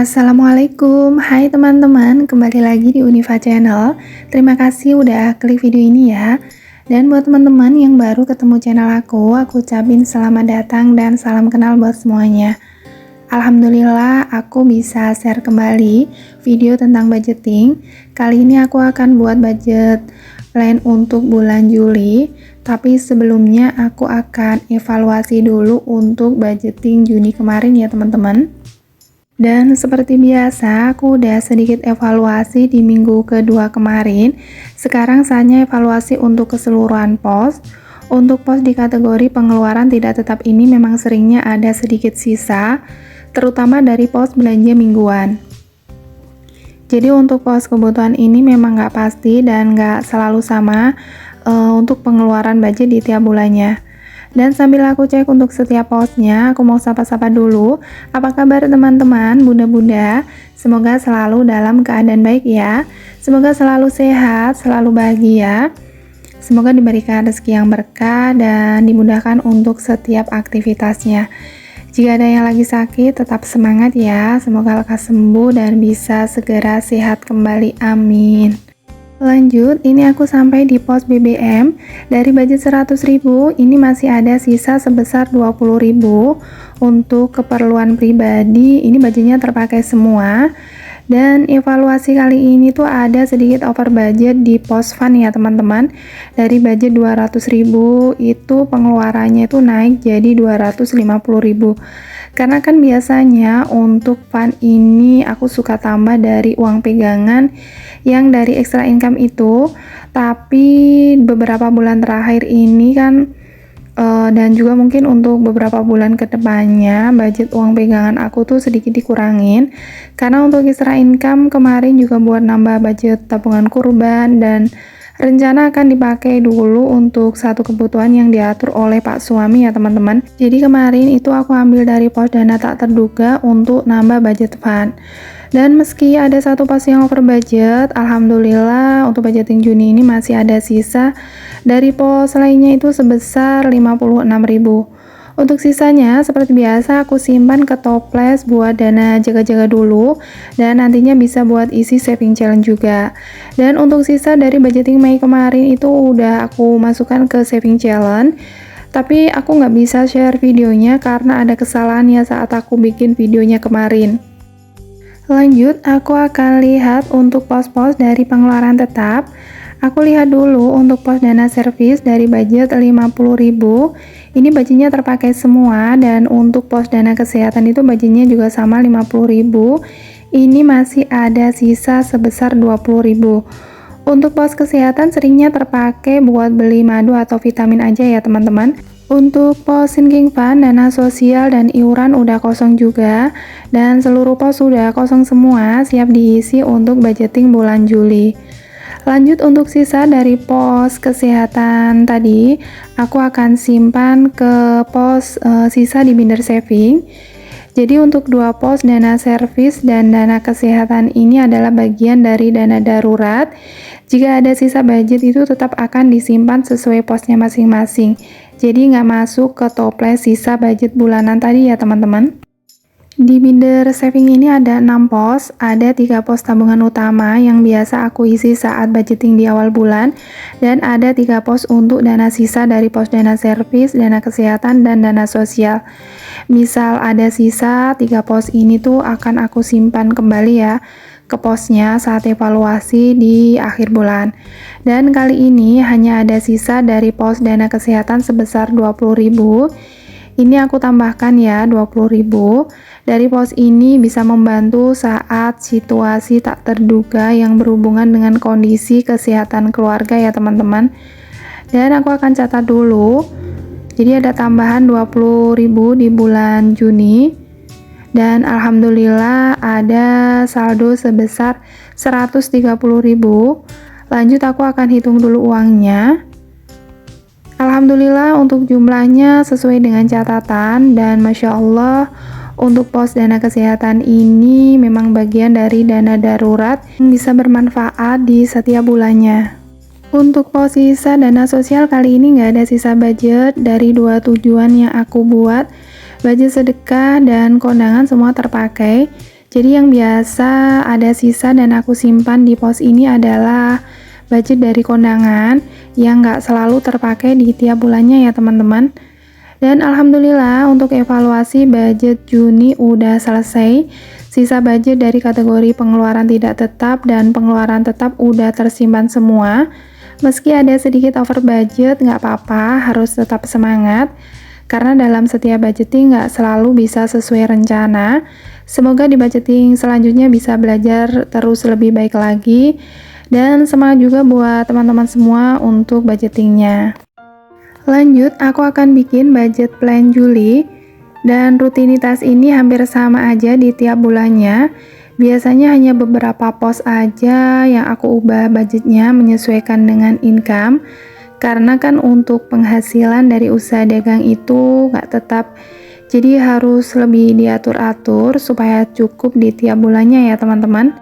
Assalamualaikum, hai teman-teman, kembali lagi di Unifa Channel. Terima kasih udah klik video ini ya. Dan buat teman-teman yang baru ketemu channel aku ucapin selamat datang dan salam kenal buat semuanya. Alhamdulillah aku bisa share kembali video tentang budgeting. Kali ini aku akan buat budget plan untuk bulan Juli. Tapi sebelumnya aku akan evaluasi dulu untuk budgeting Juni kemarin ya teman-teman. Dan seperti biasa, aku udah sedikit evaluasi di minggu kedua kemarin. Sekarang saatnya evaluasi untuk keseluruhan pos. Untuk pos di kategori pengeluaran tidak tetap ini memang seringnya ada sedikit sisa, terutama dari pos belanja mingguan. Jadi untuk pos kebutuhan ini memang nggak pasti dan nggak selalu sama untuk pengeluaran budget di tiap bulannya. Dan sambil aku cek untuk setiap posnya, aku mau sapa-sapa dulu. Apa kabar teman-teman, bunda-bunda? Semoga selalu dalam keadaan baik ya. Semoga selalu sehat, selalu bahagia. Semoga diberikan rezeki yang berkah dan dimudahkan untuk setiap aktivitasnya. Jika ada yang lagi sakit, tetap semangat ya. Semoga lekas sembuh dan bisa segera sehat kembali. Amin. Lanjut, ini aku sampai di pos BBM. Dari budget 100.000, ini masih ada sisa sebesar 20.000 untuk keperluan pribadi. Ini budgetnya terpakai semua. Dan evaluasi kali ini tuh ada sedikit over budget di pos fund ya teman-teman. Dari budget 200.000 itu pengeluarannya itu naik jadi 250.000. Karena kan biasanya untuk fund ini aku suka tambah dari uang pegangan yang dari extra income itu, tapi beberapa bulan terakhir ini kan dan juga mungkin untuk beberapa bulan kedepannya budget uang pegangan aku tuh sedikit dikurangin karena untuk extra income kemarin juga buat nambah budget tabungan kurban dan rencana akan dipakai dulu untuk satu kebutuhan yang diatur oleh Pak suami ya teman-teman. Jadi kemarin itu aku ambil dari pos dana tak terduga untuk nambah budget fund. Dan meski ada satu pos yang over budget, alhamdulillah untuk budgeting Juni ini masih ada sisa dari pos lainnya itu sebesar 56.000. Untuk sisanya seperti biasa aku simpan ke toples buat dana jaga-jaga dulu dan nantinya bisa buat isi saving challenge juga. Dan untuk sisa dari budgeting Mei kemarin itu udah aku masukkan ke saving challenge. Tapi aku nggak bisa share videonya karena ada kesalahan ya saat aku bikin videonya kemarin. Lanjut, aku akan lihat untuk pos-pos dari pengeluaran tetap. Aku lihat dulu untuk pos dana servis dari budget 50.000. Ini budgetnya terpakai semua dan untuk pos dana kesehatan itu budgetnya juga sama 50.000. Ini masih ada sisa sebesar 20.000. Untuk pos kesehatan seringnya terpakai buat beli madu atau vitamin aja ya teman-teman. Untuk pos sinking fund, dana sosial dan iuran udah kosong juga dan seluruh pos sudah kosong semua, siap diisi untuk budgeting bulan Juli. Lanjut untuk sisa dari pos kesehatan tadi, aku akan simpan ke pos sisa di binder saving. Jadi untuk dua pos dana servis dan dana kesehatan ini adalah bagian dari dana darurat. Jika ada sisa budget itu tetap akan disimpan sesuai posnya masing-masing. Jadi nggak masuk ke toples sisa budget bulanan tadi ya teman-teman. Di binder saving ini ada 6 pos, ada 3 pos tabungan utama yang biasa aku isi saat budgeting di awal bulan, dan ada 3 pos untuk dana sisa dari pos dana servis, dana kesehatan, dan dana sosial. Misal ada sisa 3 pos ini tuh akan aku simpan kembali ya ke posnya saat evaluasi di akhir bulan. Dan kali ini hanya ada sisa dari pos dana kesehatan sebesar 20.000. Ini aku tambahkan ya 20.000. Dari pos ini bisa membantu saat situasi tak terduga yang berhubungan dengan kondisi kesehatan keluarga ya teman-teman. Dan aku akan catat dulu. Jadi ada tambahan 20.000 di bulan Juni. Dan alhamdulillah ada saldo sebesar 130.000. Lanjut aku akan hitung dulu uangnya. Alhamdulillah untuk jumlahnya sesuai dengan catatan dan Masya Allah untuk pos dana kesehatan ini memang bagian dari dana darurat yang bisa bermanfaat di setiap bulannya. Untuk pos sisa dana sosial kali ini nggak ada sisa budget dari 2 tujuan yang aku buat. Budget sedekah dan kondangan semua terpakai. Jadi yang biasa ada sisa dan aku simpan di pos ini adalah budget dari kondangan yang nggak selalu terpakai di tiap bulannya ya teman-teman. Dan alhamdulillah untuk evaluasi budget Juni udah selesai. Sisa budget dari kategori pengeluaran tidak tetap dan pengeluaran tetap udah tersimpan semua. Meski ada sedikit over budget, nggak apa-apa, harus tetap semangat. Karena dalam setiap budgeting nggak selalu bisa sesuai rencana. Semoga di budgeting selanjutnya bisa belajar terus lebih baik lagi. Dan semangat juga buat teman-teman semua untuk budgetingnya. Lanjut, aku akan bikin budget plan Juli. Dan rutinitas ini hampir sama aja di tiap bulannya. Biasanya hanya beberapa pos aja yang aku ubah budgetnya menyesuaikan dengan income. Karena kan untuk penghasilan dari usaha dagang itu nggak tetap, jadi harus lebih diatur-atur supaya cukup di tiap bulannya ya teman-teman.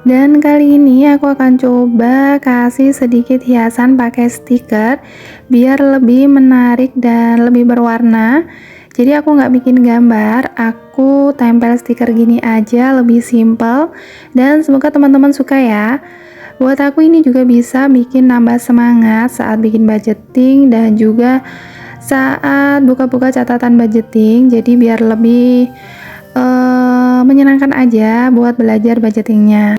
Dan kali ini aku akan coba kasih sedikit hiasan pakai stiker biar lebih menarik dan lebih berwarna. Jadi aku nggak bikin gambar, aku tempel stiker gini aja, lebih simple. Dan semoga teman-teman suka ya. Buat aku ini juga bisa bikin nambah semangat saat bikin budgeting dan juga saat buka-buka catatan budgeting. Jadi biar lebih menyenangkan aja buat belajar budgetingnya.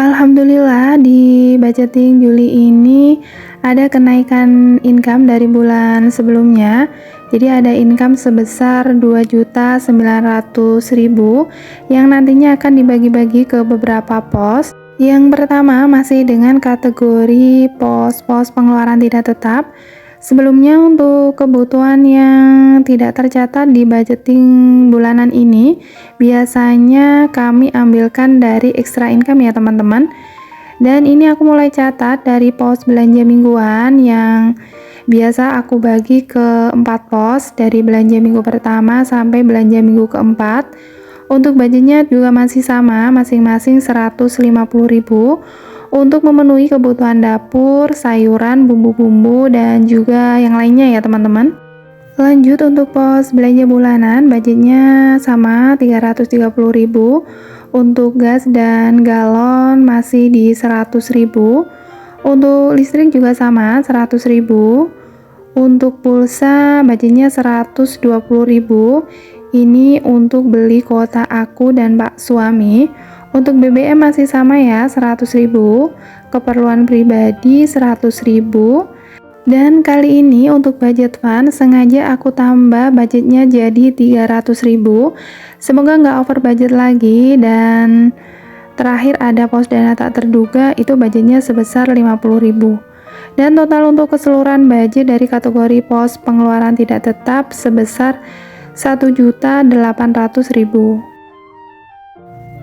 Alhamdulillah di budgeting Juli ini ada kenaikan income dari bulan sebelumnya. Jadi ada income sebesar 2.900.000 yang nantinya akan dibagi-bagi ke beberapa pos. Yang pertama masih dengan kategori pos-pos pengeluaran tidak tetap. Sebelumnya untuk kebutuhan yang tidak tercatat di budgeting bulanan ini, biasanya kami ambilkan dari extra income ya teman-teman. Dan ini aku mulai catat dari pos belanja mingguan yang biasa aku bagi ke 4 pos dari belanja minggu pertama sampai belanja minggu keempat. Untuk budgetnya juga masih sama, masing-masing 150.000 untuk memenuhi kebutuhan dapur, sayuran, bumbu-bumbu, dan juga yang lainnya ya teman-teman. Lanjut untuk pos belanja bulanan, budgetnya sama 330.000. Untuk gas dan galon masih di 100.000. Untuk listrik juga sama 100.000. Untuk pulsa budgetnya 120.000. Ini untuk beli kuota aku dan Pak suami. Untuk BBM masih sama ya 100.000. Keperluan pribadi 100.000. Dan kali ini untuk budget fund sengaja aku tambah budgetnya jadi 300.000. Semoga nggak over budget lagi. Dan terakhir ada pos dana tak terduga, itu budgetnya sebesar 50.000. Dan total untuk keseluruhan budget dari kategori pos pengeluaran tidak tetap sebesar 1.800.000.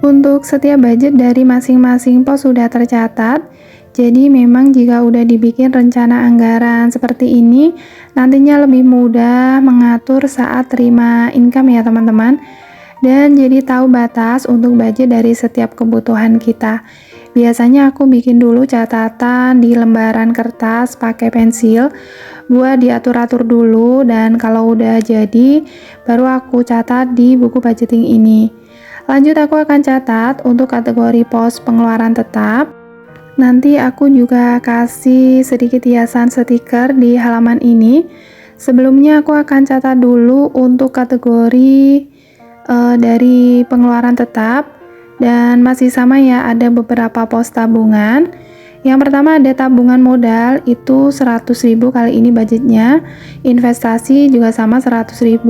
Untuk setiap budget dari masing-masing pos sudah tercatat. Jadi memang jika udah dibikin rencana anggaran seperti ini, nantinya lebih mudah mengatur saat terima income ya teman-teman. Dan jadi tahu batas untuk budget dari setiap kebutuhan kita. Biasanya aku bikin dulu catatan di lembaran kertas pakai pensil buat diatur-atur dulu, dan kalau udah jadi baru aku catat di buku budgeting ini. Lanjut aku akan catat untuk kategori pos pengeluaran tetap. Nanti aku juga kasih sedikit hiasan stiker di halaman ini. Sebelumnya aku akan catat dulu untuk kategori dari pengeluaran tetap. Dan masih sama ya, ada beberapa pos tabungan. Yang pertama ada tabungan modal, itu 100.000 kali ini budgetnya. Investasi juga sama 100.000.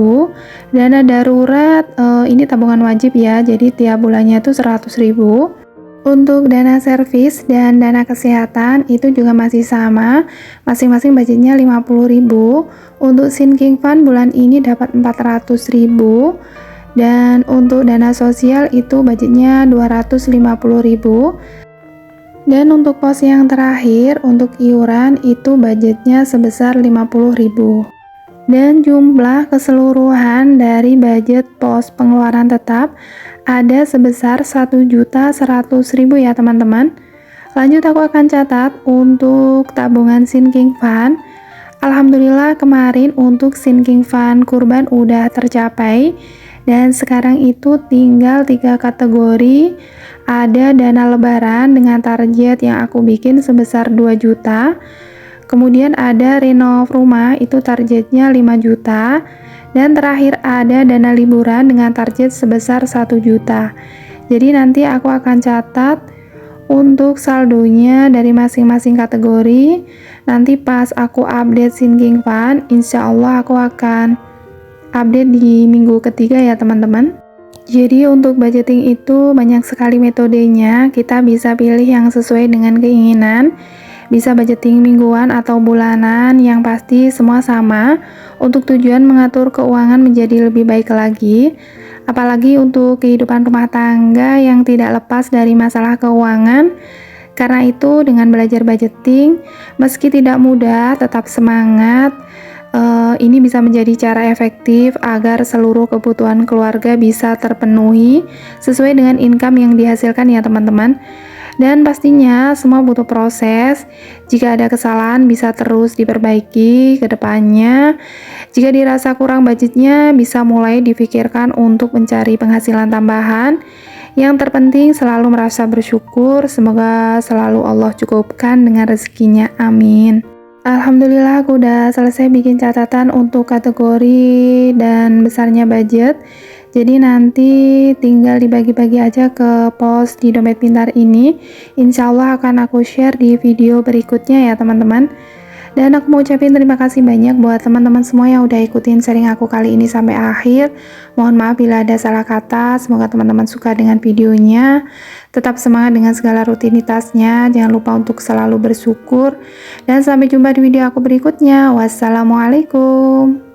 Dana darurat, ini tabungan wajib ya, jadi tiap bulannya itu 100.000. Untuk dana servis dan dana kesehatan itu juga masih sama, masing-masing budgetnya 50.000. Untuk sinking fund bulan ini dapat 400.000. Dan untuk dana sosial itu budgetnya 250.000. Dan untuk pos yang terakhir, untuk iuran itu budgetnya sebesar 50.000. Dan jumlah keseluruhan dari budget pos pengeluaran tetap ada sebesar 1.100.000 ya teman-teman. Lanjut aku akan catat untuk tabungan sinking fund Alhamdulillah kemarin untuk sinking fund kurban udah tercapai, dan sekarang itu tinggal 3 kategori. Ada dana lebaran dengan target yang aku bikin sebesar 2 juta. Kemudian ada renov rumah, itu targetnya 5 juta. Dan terakhir ada dana liburan dengan target sebesar 1 juta. Jadi nanti aku akan catat untuk saldonya dari masing-masing kategori. Nanti pas aku update sinking fund, insya Allah aku akan update di minggu ketiga ya teman-teman. Jadi untuk budgeting itu banyak sekali metodenya, kita bisa pilih yang sesuai dengan keinginan, bisa budgeting mingguan atau bulanan, yang pasti semua sama untuk tujuan mengatur keuangan menjadi lebih baik lagi. Apalagi untuk kehidupan rumah tangga yang tidak lepas dari masalah keuangan. Karena itu dengan belajar budgeting, meski tidak mudah, tetap semangat. Ini bisa menjadi cara efektif agar seluruh kebutuhan keluarga bisa terpenuhi sesuai dengan income yang dihasilkan ya teman-teman. Dan pastinya semua butuh proses. Jika ada kesalahan bisa terus diperbaiki ke depannya. Jika dirasa kurang budgetnya, bisa mulai difikirkan untuk mencari penghasilan tambahan. Yang terpenting selalu merasa bersyukur. Semoga selalu Allah cukupkan dengan rezekinya, amin. Alhamdulillah aku udah selesai bikin catatan untuk kategori dan besarnya budget. Jadi nanti tinggal dibagi-bagi aja ke pos di dompet pintar ini. Insya Allah akan aku share di video berikutnya ya teman-teman. Dan aku mau ucapin terima kasih banyak buat teman-teman semua yang udah ikutin sharing aku kali ini sampai akhir. Mohon maaf bila ada salah kata. Semoga teman-teman suka dengan videonya. Tetap semangat dengan segala rutinitasnya. Jangan lupa untuk selalu bersyukur. Dan sampai jumpa di video aku berikutnya. Wassalamualaikum.